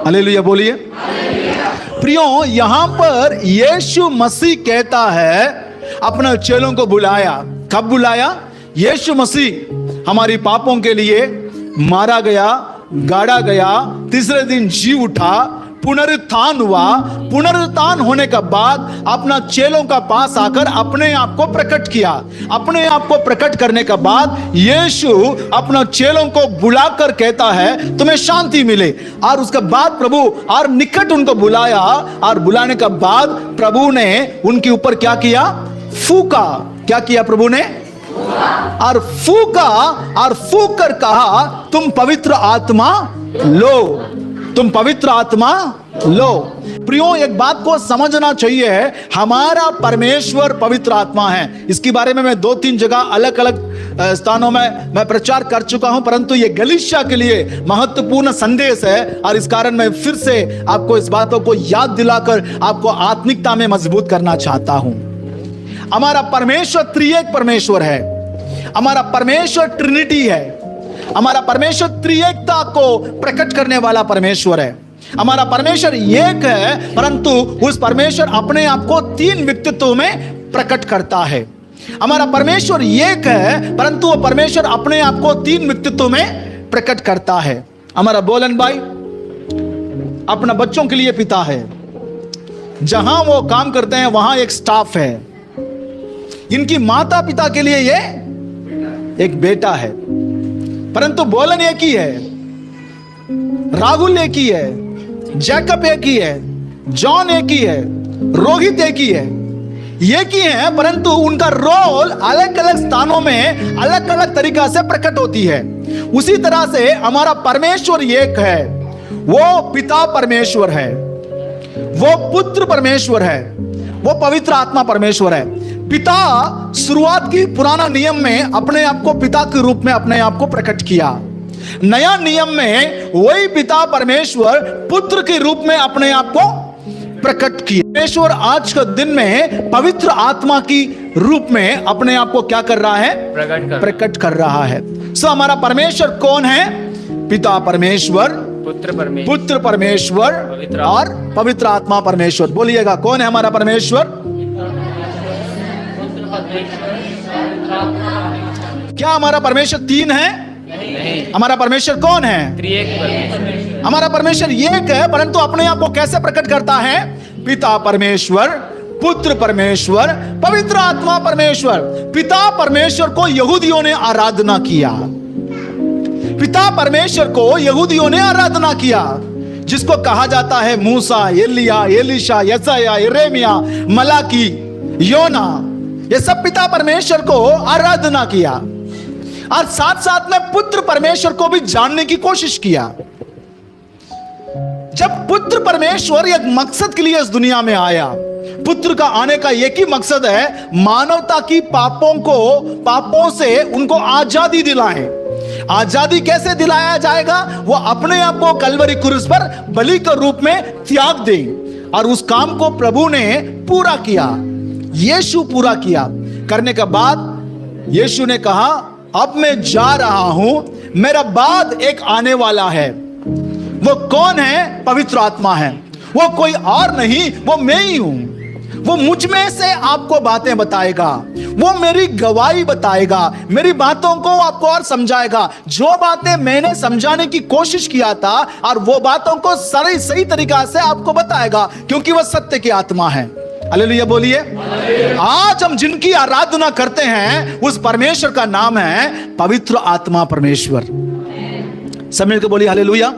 Hallelujah बोलिए। प्रियो, यहां पर यीशु मसीह कहता है अपने चेलों को बुलाया। कब बुलाया? यीशु मसीह हमारी पापों के लिए मारा गया, गाड़ा गया, तीसरे दिन जी उठा, पुनरुत्थान हुआ। पुनरुत्थान होने के बाद अपना चेलों का पास आकर अपने आप को प्रकट किया। अपने आप को प्रकट करने के बाद यीशु अपना चेलों को बुलाकर कहता है तुम्हें शांति मिले। और उसके बाद प्रभु और निकट उनको बुलाया, और बुलाने के बाद प्रभु ने उनके ऊपर क्या किया? फूका। क्या किया प्रभु ने? और फूका, और फूक कर कहा तुम पवित्र आत्मा लो, तुम पवित्र आत्मा लो। प्रियो, एक बात को समझना चाहिए, हमारा परमेश्वर पवित्र आत्मा है। इसके बारे में मैं 2-3 जगह अलग अलग स्थानों में मैं प्रचार कर चुका हूं, परंतु ये गलीशिया के लिए महत्वपूर्ण संदेश है। और इस कारण मैं फिर से आपको इस बातों को याद दिलाकर आपको आत्मिकता में मजबूत करना चाहता हूं। हमारा परमेश्वर त्रिएक परमेश्वर है। हमारा परमेश्वर ट्रिनिटी है। हमारा परमेश्वर त्रिएकता को प्रकट करने वाला परमेश्वर है। हमारा परमेश्वर एक है, परंतु उस परमेश्वर अपने आप को 3 व्यक्तित्व में प्रकट करता है। हमारा परमेश्वर एक है, परंतु वो परमेश्वर अपने आप को 3 व्यक्तित्व में प्रकट करता है। हमारा बोलन भाई अपना बच्चों के लिए पिता है। जहां वो काम करते हैं वहां एक स्टाफ है। इनकी माता पिता के लिए ये एक बेटा है, परंतु बोलन एक ही है, राहुल एक ही है, जैकब एक ही है, जॉन एक ही है, रोहित एक ही है, एक ही है, परंतु उनका रोल अलग अलग स्थानों में अलग अलग तरीका से प्रकट होती है। उसी तरह से हमारा परमेश्वर एक है। वो पिता परमेश्वर है, वो पुत्र परमेश्वर है, वो पवित्र आत्मा परमेश्वर है। पिता शुरुआत की पुराना नियम में अपने आप को पिता के रूप में अपने आप को प्रकट किया। नया नियम में वही पिता परमेश्वर पुत्र के रूप में अपने आप को प्रकट किया। परमेश्वर आज के दिन में पवित्र आत्मा की रूप में अपने आप को क्या कर रहा है? प्रकट कर रहा है। सो हमारा परमेश्वर कौन है? पिता परमेश्वर, पुत्र परमेश्वर और पवित्र आत्मा परमेश्वर। बोलिएगा, कौन है हमारा परमेश्वर? क्या हमारा परमेश्वर 3 है? नहीं। हमारा परमेश्वर कौन है? त्रिएक परमेश्वर। हमारा परमेश्वर एक है, परंतु अपने आप को कैसे प्रकट करता है? पिता परमेश्वर, पुत्र परमेश्वर, पवित्र आत्मा परमेश्वर। पिता परमेश्वर को यहूदियों ने आराधना किया। पिता परमेश्वर को यहूदियों ने आराधना किया, जिसको कहा जाता है मूसा, एलिया, एलीशा, यशाया, यिर्मयाह, मलाकी, योना। ये सब पिता परमेश्वर को आराधना किया, और साथ साथ में पुत्र परमेश्वर को भी जानने की कोशिश किया। जब पुत्र परमेश्वर एक मकसद के लिए इस दुनिया में आया, पुत्र का आने का एक ही मकसद है, मानवता की पापों से उनको आजादी दिलाए। आजादी कैसे दिलाया जाएगा? वो अपने आप को कलवरी क्रूस पर बलि के रूप में त्याग दे। और उस काम को प्रभु ने पूरा किया, यीशु पूरा किया। करने के बाद यीशु ने कहा अब मैं जा रहा हूं, मेरा बाद एक आने वाला है। वो कौन है? पवित्र आत्मा है। वो कोई और नहीं, वो मैं ही हूं। वो मुझ में से आपको बातें बताएगा, वो मेरी गवाही बताएगा, मेरी बातों को आपको और समझाएगा। जो बातें मैंने समझाने की कोशिश किया था, और वो बातों को सही तरीका से आपको बताएगा, क्योंकि वह सत्य की आत्मा है। हालेलुया बोलिए। आज हम जिनकी आराधना करते हैं उस परमेश्वर का नाम है पवित्र आत्मा परमेश्वर। सब मिलकर बोलिए हालेलुया।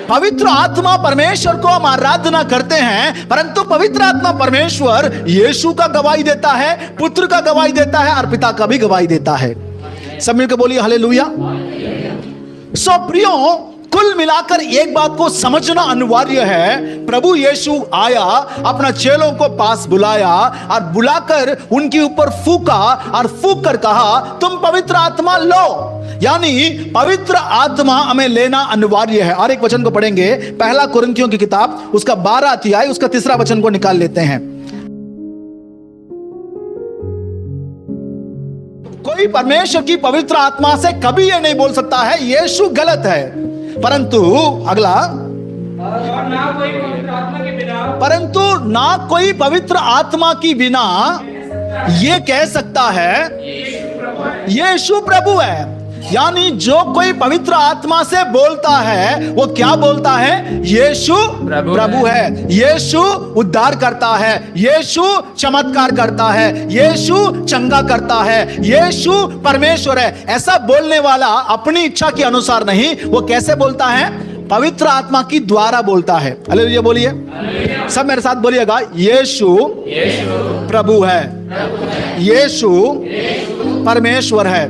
पवित्र आत्मा परमेश्वर को हम आराधना करते हैं, परंतु पवित्र आत्मा परमेश्वर यीशु का गवाही देता है, पुत्र का गवाही देता है, और पिता का भी गवाही देता है। सब मिलकर बोलिए हालेलुया। सो प्रियो, कुल मिलाकर एक बात को समझना अनिवार्य है। प्रभु यीशु आया, अपना चेलों को पास बुलाया, और बुलाकर उनके ऊपर फूका, और फूक कर कहा तुम पवित्र आत्मा लो। यानी पवित्र आत्मा हमें लेना अनिवार्य है। और एक वचन को पढ़ेंगे, 1 कुरिन्थियों की किताब, उसका 12 अध्याय, उसका 3 वचन को निकाल लेते हैं। कोई परमेश्वर की पवित्र आत्मा से कभी यह नहीं बोल सकता है यीशु गलत है, परंतु अगला और ना कोई पवित्र आत्मा के बिना परंतु ना कोई पवित्र आत्मा की बिना ये कह सकता है यीशु प्रभु है। यानी जो कोई पवित्र आत्मा से बोलता है वो क्या बोलता है? यीशु प्रभु है, यीशु उद्धार करता है, यीशु चमत्कार करता है, यीशु चंगा करता है, यीशु परमेश्वर है। ऐसा बोलने वाला अपनी इच्छा के अनुसार नहीं, वो कैसे बोलता है? पवित्र आत्मा की द्वारा बोलता है। हालेलुया बोलिए, सब मेरे साथ बोलिएगा, यीशु प्रभु है, यीशु परमेश्वर है।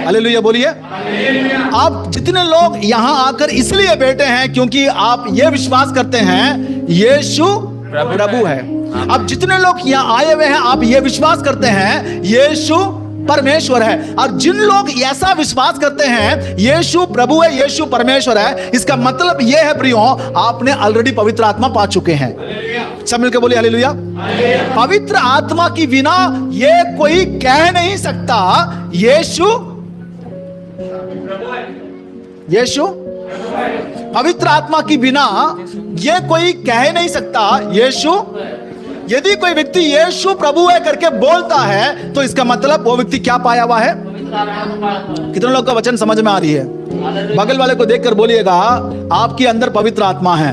हालेलुया बोलिए। आप जितने लोग यहां आकर इसलिए बैठे हैं क्योंकि आप ये विश्वास करते हैं यीशु प्रभु है। अब जितने लोग यहां आए हुए हैं आप ये विश्वास करते हैं यीशु परमेश्वर है। और जिन लोग ऐसा विश्वास करते हैं यीशु प्रभु है, यीशु परमेश्वर है, इसका मतलब यह है प्रियो, आपने ऑलरेडी पवित्र आत्मा पा चुके हैं। सब मिलकर बोलिए हालेलुया। पवित्र आत्मा की बिना ये कोई कह नहीं सकता यीशु पवित्र आत्मा की बिना ये कोई कह नहीं सकता यीशु। यदि कोई व्यक्ति यीशु प्रभु है करके बोलता है तो इसका मतलब वो व्यक्ति क्या पाया हुआ है? कितने लोग का वचन समझ में आ रही है? बगल वाले को देखकर बोलिएगा आपके अंदर पवित्र आत्मा है,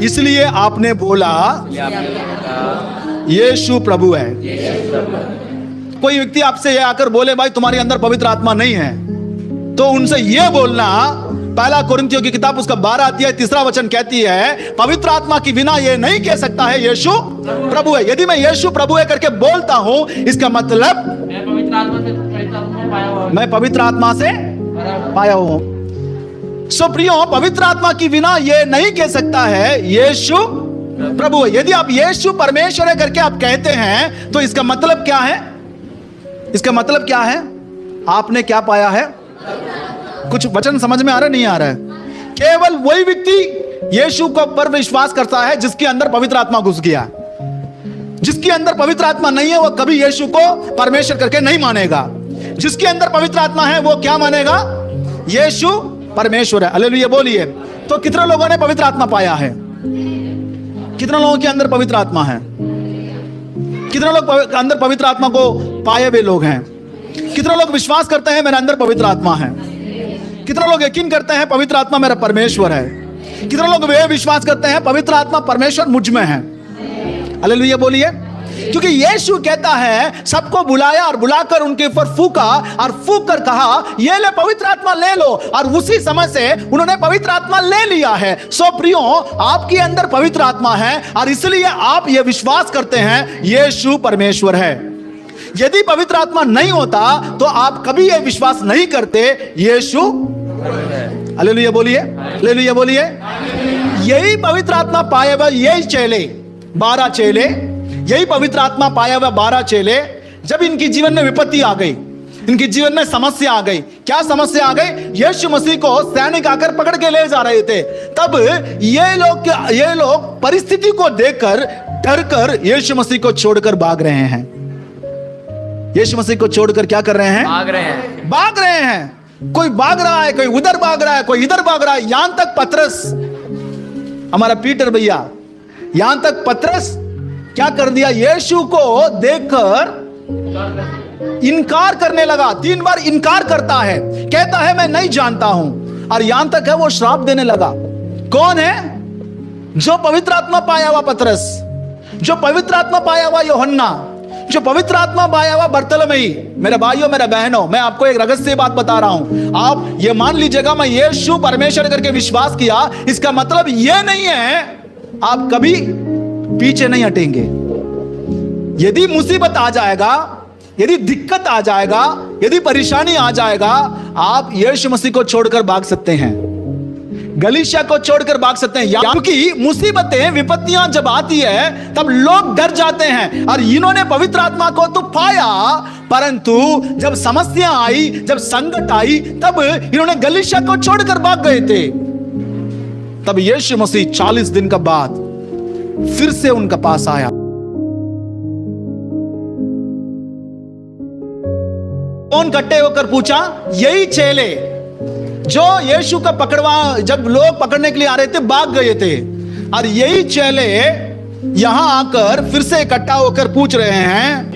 इसलिए आपने बोला यीशु प्रभु है। कोई व्यक्ति आपसे ये आकर बोले भाई तुम्हारे अंदर पवित्र आत्मा नहीं है, तो उनसे यह बोलना, पहला कोरिन्थियों की किताब उसका 12 अध्याय 3 वचन कहती है पवित्र आत्मा की बिना यह नहीं कह सकता है यीशु प्रभु है। यदि मैं यीशु प्रभु है करके बोलता हूं इसका मतलब मैं पवित्र आत्मा से पाया हूं। सो प्रियो, पवित्र आत्मा की बिना यह नहीं कह सकता है यीशु प्रभु है। यदि आप यीशु परमेश्वर है करके आप कहते हैं तो इसका मतलब क्या है? इसका मतलब क्या है? आपने क्या पाया है? कुछ वचन समझ में आ रहा है? नहीं आ रहा है? केवल वही व्यक्ति यीशु को पर विश्वास करता है जिसके अंदर पवित्र आत्मा घुस गया। जिसके अंदर पवित्र आत्मा नहीं है वो कभी यीशु को परमेश्वर करके नहीं मानेगा। जिसके अंदर पवित्र आत्मा है वो क्या मानेगा? यीशु परमेश्वर है। हालेलुया बोलिए। तो कितने लोगों ने पवित्र आत्मा पाया है? कितने लोगों के अंदर पवित्र आत्मा है? कितने लोग अंदर पवित्र आत्मा को पाए हुए लोग हैं? कितने लोग विश्वास करते हैं मेरे अंदर पवित्र आत्मा है? कितने लोग यकीन करते हैं पवित्र आत्मा मेरा परमेश्वर है? कितने लोग वे विश्वास करते हैं पवित्र आत्मा परमेश्वर मुझ में है? हालेलुया बोलिए। क्योंकि यीशु कहता है सबको बुलाया और बुलाकर उनके ऊपर फूका और फूक कर कहा ये ले पवित्र आत्मा ले लो, और उसी समय से उन्होंने पवित्र आत्मा ले लिया है। सो प्रियो, आपके अंदर पवित्र आत्मा है और इसलिए आप ये विश्वास करते हैं यीशु परमेश्वर है। यदि पवित्र आत्मा नहीं होता तो आप कभी ये विश्वास नहीं करते यीशु। हालेलुया बोलिए, हालेलुया बोलिए। यही पवित्र आत्मा पाया हुआ यही चेले 12 चेले, यही पवित्र आत्मा पाया हुआ 12 चेले, जब इनकी जीवन में विपत्ति आ गई, इनके जीवन में समस्या आ गई। क्या समस्या आ गई? यीशु मसीह को सैनिक आकर पकड़ के ले जा रहे थे। तब ये लोग परिस्थिति को देखकर डरकर यीशु मसीह को छोड़कर भाग रहे हैं। यीशु मसीह को छोड़कर क्या कर रहे हैं? भाग रहे हैं। कोई भाग रहा है, कोई उधर भाग रहा है, कोई इधर भाग रहा है। यहां तक पतरस, हमारा पीटर भैया, यहां तक पतरस क्या कर दिया? यीशु को देखकर इनकार करने लगा। 3 बार इनकार करता है, कहता है मैं नहीं जानता हूं। और यहां तक है वो श्राप देने लगा। कौन है? जो पवित्र आत्मा पाया हुआ पतरस, जो पवित्र आत्मा पाया हुआ यूहन्ना, जो पवित्र आत्मा पाया हुआ बरतलमई। मेरे भाइयों, मेरे बहनों, मैं आपको एक रहस्य बात बता रहा हूं। आप ये मान लीजिएगा मैं यीशु परमेश्वर करके विश्वास किया, इसका मतलब यह नहीं है आप कभी पीछे नहीं हटेंगे। यदि मुसीबत आ जाएगा, यदि दिक्कत आ जाएगा, यदि परेशानी आ जाएगा, आप यीशु मसीह को छोड़कर भाग सकते हैं, गलीशिया को छोड़कर भाग सकते हैं। क्योंकि मुसीबतें, विपत्तियां जब आती है तब लोग डर जाते हैं। और इन्होंने पवित्र आत्मा को तो पाया, परंतु जब समस्या आई, जब संकट आई, तब इन्होंने गलीशिया को छोड़कर भाग गए थे। तब यीशु मसीह 40 दिन के बाद फिर से उनका पास आया। कौन इकट्ठे होकर पूछा? यही चेले जो यीशु का जब लोग पकड़ने के लिए आ रहे थे, भाग गए थे। और यही चेले यहां आकर फिर से इकट्ठा होकर पूछ रहे हैं,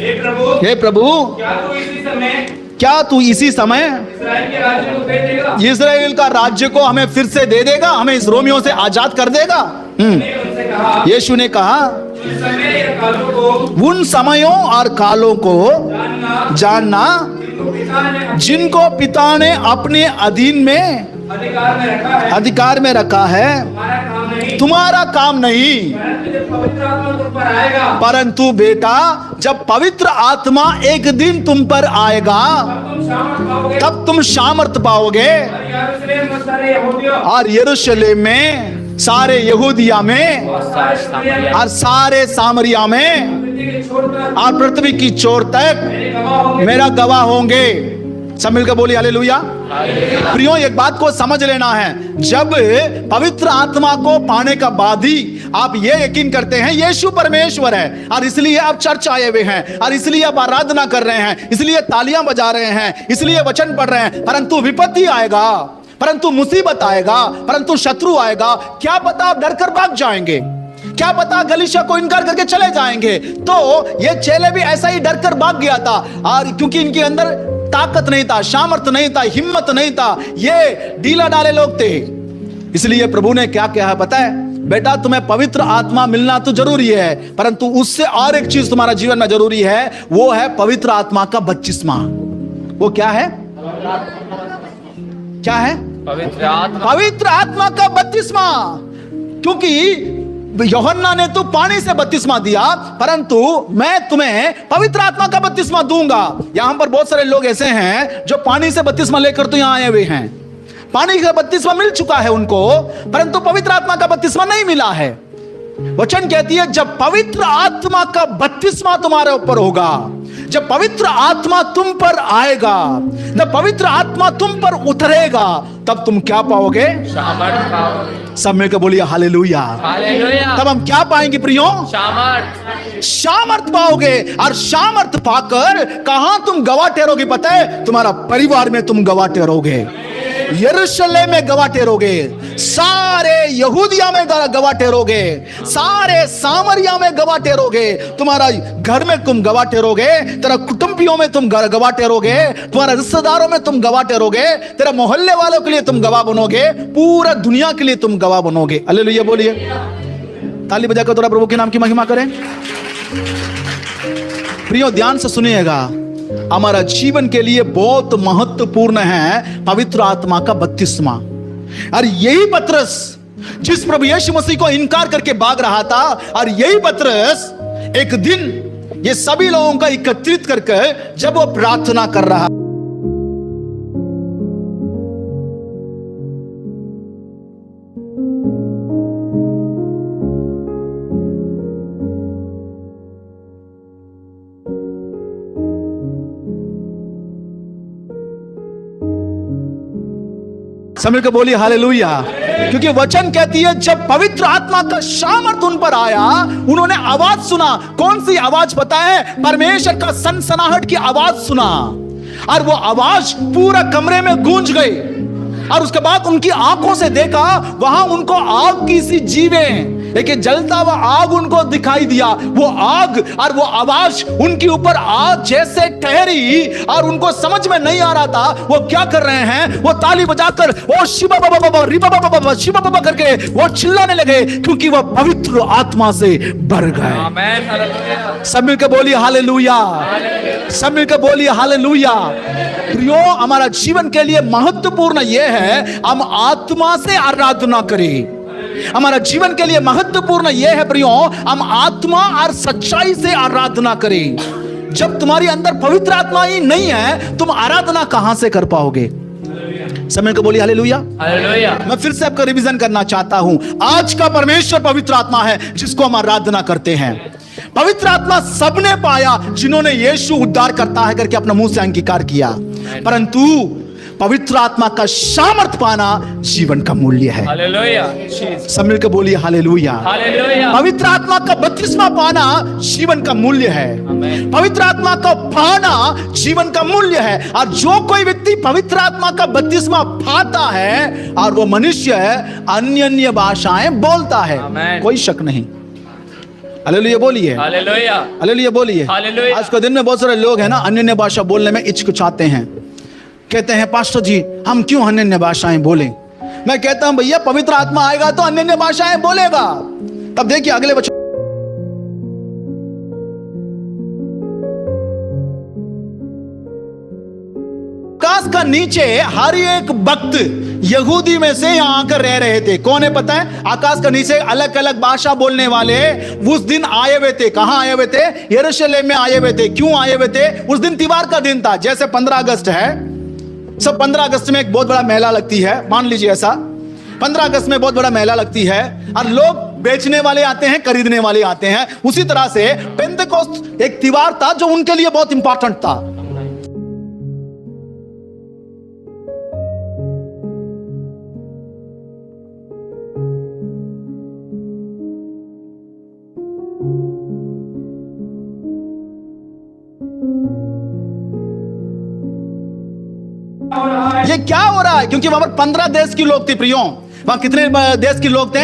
हे प्रभु, क्या तू इसी समय इस्राएल का राज्य को हमें फिर से दे देगा, हमें इस रोमियों से आजाद कर देगा? यीशु ने कहा, उन समयों और कालों को जानना जिनको पिता ने अपने अधीन में अधिकार में रखा है, तुम्हारा काम नहीं। परंतु बेटा, जब पवित्र आत्मा एक दिन तुम पर आएगा, तब तुम सामर्थ पाओगे और यरूशलेम में, सारे यहूदिया में और सारे सामरिया में और पृथ्वी की छोर तक मेरा गवाह होंगे। सब मिलकर बोलिए हालेलुया। प्रियो, एक बात को समझ लेना है, जब पवित्र आत्मा को पाने का बाद ही आप ये यकीन करते हैं यीशु परमेश्वर है, और इसलिए आप चर्च आए हुए हैं, और इसलिए आप आराधना कर रहे हैं, इसलिए तालियां बजा रहे हैं, इसलिए वचन पढ़ रहे हैं। परंतु विपत्ति आएगा, परंतु मुसीबत आएगा, परंतु शत्रु आएगा, क्या पता आप डर कर भाग जाएंगे, क्या पता गलीशा को इनकार करके चले जाएंगे। तो ये चेले भी ऐसा ही डर कर भाग गया था, और क्योंकि इनके अंदर ताकत नहीं था, सामर्थ नहीं था, हिम्मत नहीं था, ये ढीला डाले लोग थे। इसलिए प्रभु ने क्या कहा पता है, बेटा तुम्हें पवित्र आत्मा मिलना तो जरूरी है, परंतु उससे और एक चीज तुम्हारा जीवन में जरूरी है, वो है पवित्र आत्मा का बपतिस्मा। वो क्या है? क्या है? पवित्र आत्मा का बपतिस्मा। क्योंकि यूहन्ना ने तो पानी से बपतिस्मा दिया, परंतु मैं तुम्हें पवित्र आत्मा का बपतिस्मा दूंगा। यहां पर बहुत सारे लोग ऐसे हैं जो पानी से बपतिस्मा लेकर तो यहां आए हुए हैं, पानी का बपतिस्मा मिल चुका है उनको, परंतु पवित्र आत्मा का बपतिस्मा नहीं मिला है। वचन कहती है, जब पवित्र आत्मा का बपतिस्मा तुम्हारे ऊपर होगा, जब पवित्र आत्मा तुम पर आएगा, जब पवित्र आत्मा तुम पर उतरेगा, तब तुम क्या पाओगे? सामर्थ पाओगे। सब मिलकर बोलिए हालेलुया। हालेलुया। तब हम क्या पाएंगे प्रियो? सामर्थ पाओगे। और सामर्थ पाकर कहां तुम गवाह ठहरोगे पता है? तुम्हारा परिवार में तुम गवाह ठहरोगे, यरूशलेम में गवाह ठहरोगे, सारे यहूदिया में गवाह ठहरोगे, सारे सामरिया में गवाह ठहरोगे, तुम्हारा घर में तुम गवाह ठहरोगे, तेरा कुटुंबियों में तुम गवाह ठहरोगे, तुम्हारा रिश्तेदारों में तुम गवाह ठहरोगे, तेरा मोहल्ले वालों के लिए तुम गवाह बनोगे, पूरा दुनिया के लिए तुम गवाह बनोगे। हालेलुया बोलिए। ताली बजाकर थोड़ा प्रभु के नाम की महिमा करें। प्रियो, ध्यान से सुनिएगा, हमारा जीवन के लिए बहुत महत्वपूर्ण है पवित्र आत्मा का बपतिस्मा। और यही पतरस जिस प्रभु यीशु मसीह को इनकार करके भाग रहा था, और यही पतरस एक दिन ये सभी लोगों का एकत्रित करके जब वो प्रार्थना कर रहा, समझ के बोलिए हालेलुया। क्योंकि वचन कहती है, जब पवित्र आत्मा का सामर्थ उन पर आया, उन्होंने आवाज सुना। कौन सी आवाज पता है? परमेश्वर का सनसनाहट की आवाज सुना, और वो आवाज पूरा कमरे में गूंज गई। और उसके बाद उनकी आंखों से देखा, वहां उनको आग की सी जीवें, एक जलता हुआ आग उनको दिखाई दिया। वो आग और वो आवाज उनके ऊपर आग जैसे ठहरी, और उनको समझ में नहीं आ रहा था वो क्या कर रहे हैं। वो ताली बजाकर ओ शिवा बाबा बाबा, रिबा बाबा बाबा, शिवा बाबा करके वो चिल्लाने लगे, क्योंकि वो पवित्र आत्मा से भर गए। सब मिलकर बोलिए हालेलुया। सब मिलकर बोलिए हालेलुया। प्रियो, हमारा जीवन के लिए महत्वपूर्ण यह है हम आत्मा से आराधना करें। हमारा जीवन के लिए महत्वपूर्ण यह है प्रियो, हम आत्मा और सच्चाई से आराधना करें। जब तुम्हारे अंदर पवित्र आत्मा ही नहीं है, तुम आराधना कहां से कर पाओगे? समय को बोलिए हालेलुया। हालेलुया। मैं फिर से आपका रिवीजन करना चाहता हूं। आज का परमेश्वर पवित्र आत्मा है जिसको हम आराधना करते हैं। पवित्र आत्मा सबने पाया जिन्होंने यीशु उद्धार करता है करके अपना मुंह से अंगीकार किया, परंतु पवित्र आत्मा का सामर्थ पाना जीवन का मूल्य है। हालेलुया। सब मिलकर बोलिए हालेलुया। हालेलुया। पवित्र आत्मा का बपतिस्मा पाना जीवन का मूल्य है। आमीन। पवित्र आत्मा का पाना जीवन का मूल्य है। और जो कोई व्यक्ति पवित्र आत्मा का बपतिस्मा पाता है और वो मनुष्य अन्य भाषाएं बोलता है, आमीन। कोई शक नहीं। हालेलुया बोलिए। हालेलुया। हालेलुया बोलिए। हालेलुया। आज के दिन में बहुत सारे लोग हैं ना, अन्य भाषा बोलने में हिचकिचाते हैं। कहते हैं पास्टर जी हम क्यों अन्य भाषाएं बोलें। मैं कहता हूं भैया पवित्र आत्मा आएगा तो अन्य भाषाएं बोलेगा। तब देखिए अगले वचन, आकाश का नीचे हर एक भक्त यहूदी में से यहां आकर रह रहे थे। कौन है पता है? आकाश का नीचे अलग अलग भाषा बोलने वाले उस दिन आए हुए थे। कहां आए हुए थे? यरूशलेम में आए हुए थे। क्यों आए हुए थे? उस दिन त्योहार का दिन था। जैसे 15 अगस्त है, सब 15 अगस्त में एक बहुत बड़ा मेला लगती है, मान लीजिए ऐसा 15 अगस्त में बहुत बड़ा मेला लगती है और लोग बेचने वाले आते हैं, खरीदने वाले आते हैं। उसी तरह से पेंतेकोस्त एक त्योहार था जो उनके लिए बहुत इंपॉर्टेंट था। ये क्या हो रहा है? क्योंकि वहां पर 15 देश के लोग थे प्रियो। वहां कितने देश के लोग थे?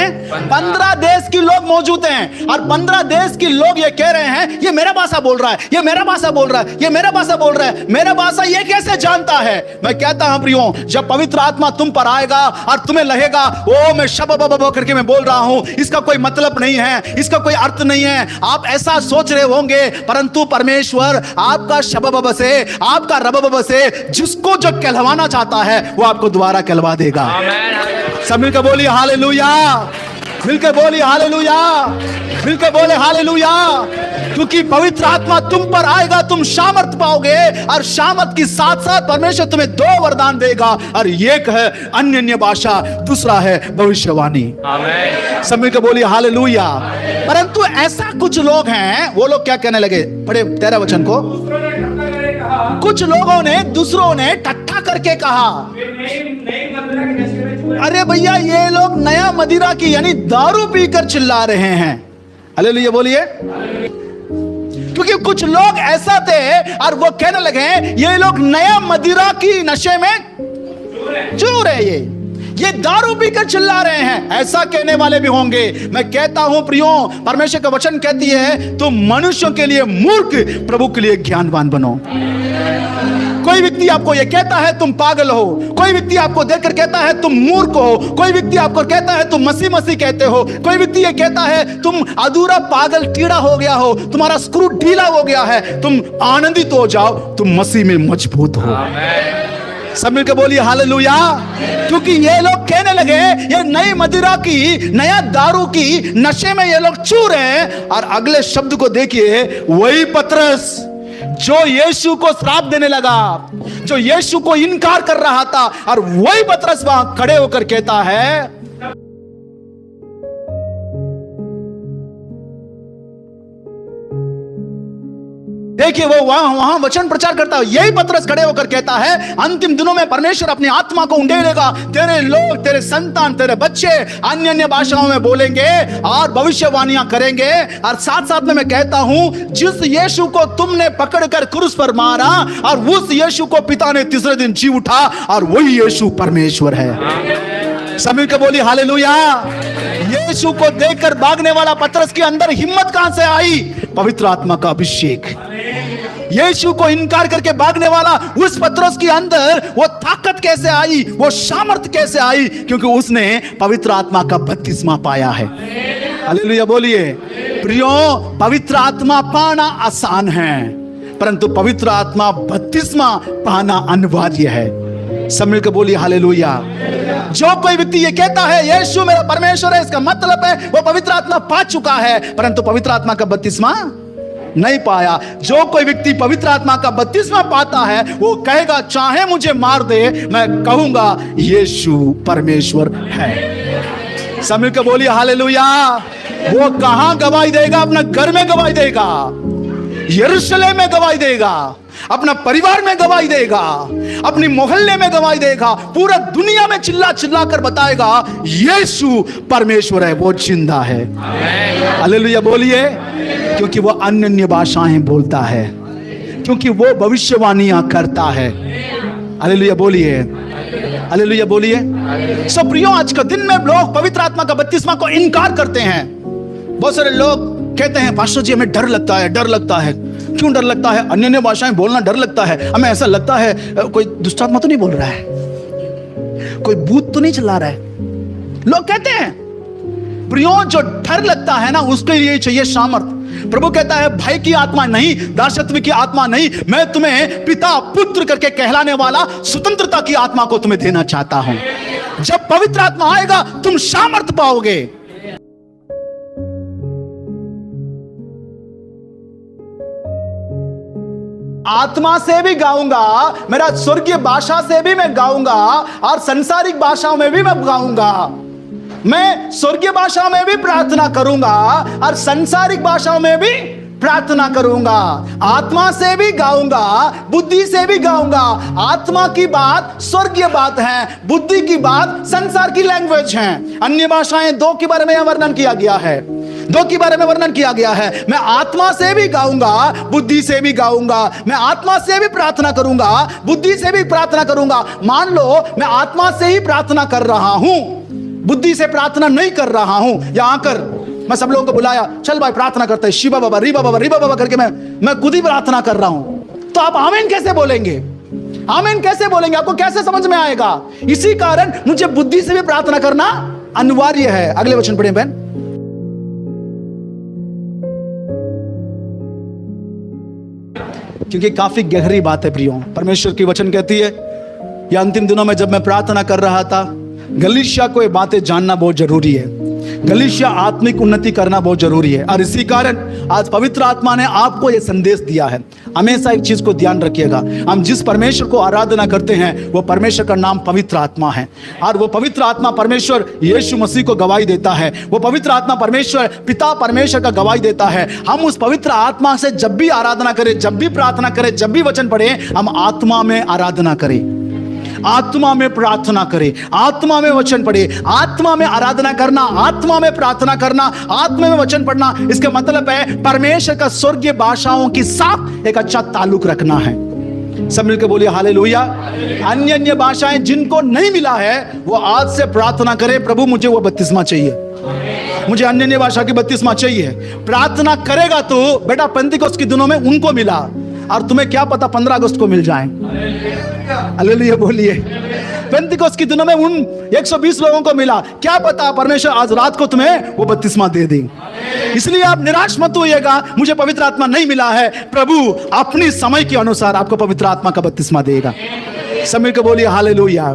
15 देश के लोग मौजूद हैं। और 15 देश के लोग ये कह रहे हैं ये मेरा भाषा बोल रहा है, ये मेरा भाषा बोल रहा है, ये मेरा भाषा बोल रहा है। मेरा भाषा ये कैसे जानता है? मैं कहता हूं प्रियो, जब पवित्र आत्मा तुम पर आएगा और तुम्हें लगेगा ओ मैं शब करके मैं बोल रहा हूं, इसका कोई मतलब नहीं है, इसका कोई अर्थ नहीं है, आप ऐसा सोच रहे होंगे, परंतु परमेश्वर आपका शब से, आपका रब से जिसको जो कहलवाना चाहता है वो आपको दोबारा कहलवा देगा। सब मिलकर बोलिए हालेलुया। मिलकर बोलिए हालेलुया। मिलकर बोले हालेलुया। क्योंकि पवित्र आत्मा तुम पर आएगा, तुम सामर्थ पाओगे और सामर्थ के साथ साथ परमेश्वर तुम्हें 2 वरदान देगा। और एक है अन्य भाषा, दूसरा है भविष्यवाणी। आमीन। सब मिलकर बोलिए हालेलुया। परंतु ऐसा कुछ लोग हैं, वो लोग क्या कहने लगे? पढ़े 13 वचन को। कुछ लोगों ने दूसरों ने ठट्ठा करके कहा, अरे भैया ये लोग नया मदिरा की यानी दारू पीकर चिल्ला रहे हैं। हालेलुया बोलिए। क्योंकि कुछ लोग ऐसा थे और वो कहने लगे ये लोग नया मदिरा की नशे में चूर है, ये दारू पीकर चिल्ला रहे हैं। ऐसा कहने वाले भी होंगे। मैं कहता हूं प्रियो, परमेश्वर का वचन कहती है तुम मनुष्यों के लिए मूर्ख, प्रभु के लिए ज्ञानवान बनो। कोई व्यक्ति आपको यह कहता है तुम पागल हो, कोई व्यक्ति आपको देखकर कहता है तुम मूर्ख हो, कोई व्यक्ति आपको कहता है तुम मसीह मसीह कहते हो, कोई व्यक्ति यह कहता है तुम अधूरा पागल टीड़ा हो गया हो, तुम्हारा स्क्रू ढीला हो गया है, तुम आनंदित हो जाओ, तुम मसीह में मजबूत हो। सब मिलकर बोलिए हालेलुया। क्योंकि ये लोग कहने लगे ये नई मदिरा की, नया दारू की नशे में ये लोग चूर हैं। और अगले शब्द को देखिए, वही पतरस जो यीशु को श्राप देने लगा, जो यीशु को इनकार कर रहा था, और वही पतरस वहां खड़े होकर कहता है देखिए वो वहां वचन प्रचार करता है। यही पतरस खड़े होकर कहता है अंतिम दिनों में परमेश्वर अपनी आत्मा को उंडेलेगा, तेरे लोग, तेरे संतान, तेरे बच्चे अन्य भाषाओं में बोलेंगे और भविष्यवाणियां करेंगे। और साथ साथ में मैं कहता हूं जिस यीशु को तुमने पकड़कर क्रूस पर मारा और उस यीशु को पिता ने तीसरे दिन जी उठा, और वही यीशु परमेश्वर है। सभी को बोली हालेलुया। यीशु को देखकर भागने वाला पतरस के अंदर हिम्मत कहां से आई? पवित्र आत्मा का अभिषेक। यीशु को इनकार करके भागने वाला उस पतरस के अंदर वो ताकत कैसे आई, वो सामर्थ कैसे आई? क्योंकि उसने पवित्र आत्मा का बपतिस्मा पाया है। हालेलुया बोलिए। प्रियो, पवित्र आत्मा पाना आसान है, परंतु पवित्र आत्मा बपतिस्मा पाना अनिवार्य है। सब मिलकर बोलिए हालेलुया। जो कोई व्यक्ति ये कहता है यीशु मेरा परमेश्वर है, इसका मतलब है वो पवित्र आत्मा पा चुका है, परंतु पवित्र आत्मा का बपतिस्मा नहीं पाया। जो कोई व्यक्ति पवित्र आत्मा का बपतिस्मा पाता है वो कहेगा चाहे मुझे मार दे, मैं कहूंगा यीशु परमेश्वर है। सब मिलकर बोलिए हालेलुया। वो कहां गवाही देगा? अपना घर में गवाही देगा, यरूशलेम में गवाही देगा, अपना परिवार में गवाही देगा, अपनी मोहल्ले में गवाही देगा, पूरा दुनिया में चिल्ला चिल्ला कर बताएगा यीशु परमेश्वर है, वो जिंदा है। हालेलुया बोलिए। क्योंकि वो अन्य भाषाएं बोलता है, क्योंकि वो भविष्यवाणियां करता है। हालेलुया बोलिए, हालेलुया बोलिए। सो प्रियो, आज का दिन में लोग पवित्र आत्मा का बपतिस्मा को इनकार करते हैं। बहुत सारे लोग कहते हैं पास्टर जी हमें डर लगता है, डर लगता है। क्यों डर लगता है? अन्य भाषाएं बोलना डर लगता है। हमें ऐसा लगता है कोई दुष्ट आत्मा तो नहीं बोल रहा है, कोई भूत तो नहीं चला रहा है, लोग कहते हैं। प्रियो, जो डर लगता है ना, उसके लिए चाहिए सामर्थ। प्रभु कहता है भय की आत्मा नहीं, दासत्व की आत्मा नहीं, मैं तुम्हें पिता पुत्र करके कहलाने वाला स्वतंत्रता की आत्मा को तुम्हें देना चाहता हूं। जब पवित्र आत्मा आएगा तुम सामर्थ पाओगे। आत्मा से भी गाऊंगा, मेरा स्वर्गीय भाषा से भी मैं गाऊंगा, और संसारिक भाषाओं में भी मैं गाऊंगा। मैं स्वर्गीय भाषा में भी प्रार्थना करूंगा और संसारिक भाषाओं में भी प्रार्थना करूंगा। आत्मा से भी गाऊंगा, बुद्धि से भी गाऊंगा। आत्मा की बात स्वर्गीय बात है, बुद्धि की बात संसार की लैंग्वेज है। अन्य भाषाएं दो के बारे में वर्णन किया गया है, दो के बारे में वर्णन किया गया है। मैं आत्मा से भी गाऊंगा, बुद्धि से भी गाऊंगा। मैं आत्मा से भी प्रार्थना करूंगा, बुद्धि से भी प्रार्थना करूंगा। मान लो मैं आत्मा से ही प्रार्थना कर रहा हूं, बुद्धि से प्रार्थना नहीं कर रहा हूं। यहां आकर मैं सब लोगों को बुलाया, चल भाई प्रार्थना करते हैं, शिवा बाबा री बाबा री बाबा करके मैं खुद ही प्रार्थना कर रहा हूं, तो आप आमीन कैसे बोलेंगे? आमीन कैसे बोलेंगे? आपको कैसे समझ में आएगा? इसी कारण मुझे बुद्धि से भी प्रार्थना करना अनिवार्य है। अगले वचन पढ़ें बहन। क्योंकि काफी गहरी बात है प्रियो। परमेश्वर की वचन कहती है, या अंतिम दिनों में जब मैं प्रार्थना कर रहा था, गलीशिया को ये बातें जानना बहुत जरूरी है। गलीशिया आत्मिक उन्नति करना बहुत जरूरी है, और इसी कारण आज पवित्र आत्मा ने आपको यह संदेश दिया है। हमेशा एक चीज को ध्यान रखिएगा, हम जिस परमेश्वर को आराधना करते हैं वो परमेश्वर का नाम पवित्र आत्मा है, और वो पवित्र आत्मा परमेश्वर यीशु मसीह को गवाही देता है। वो पवित्र आत्मा परमेश्वर पिता परमेश्वर का गवाही देता है। हम उस पवित्र आत्मा से जब भी आराधना करें, जब भी प्रार्थना करें, जब भी वचन पढ़ें, हम आत्मा में आराधना करें, आत्मा में प्रार्थना करें, आत्मा में वचन पढ़े। आत्मा में आराधना करना, आत्मा में प्रार्थना करना, आत्मा में वचन पढ़ना, इसका मतलब है परमेश्वर का स्वर्गीय भाषाओं के साथ एक अच्छा ताल्लुक रखना है। सब मिलकर बोलिए हालेलुया। अन्य भाषाएं जिनको नहीं मिला है वो आज से प्रार्थना करें, प्रभु मुझे वो बपतिस्मा चाहिए, मुझे अन्य भाषा की बपतिस्मा चाहिए। प्रार्थना करेगा तो बेटा पेंतिकोस्त के दिनों में उनको मिला, और तुम्हें क्या पता 15 अगस्त को मिल जाए। हालेलुया बोलिए। पेंतिकोस्त के दिनों में उन 120 लोगों को मिला, क्या पता परमेश्वर आज रात को तुम्हें वो बपतिस्मा दे दे। इसलिए आप निराश मत होइएगा, मुझे पवित्र आत्मा नहीं मिला है, प्रभु अपनी समय के अनुसार आपको पवित्र आत्मा का बपतिस्मा देगा। सब मिलकर बोलिए हालेलुया।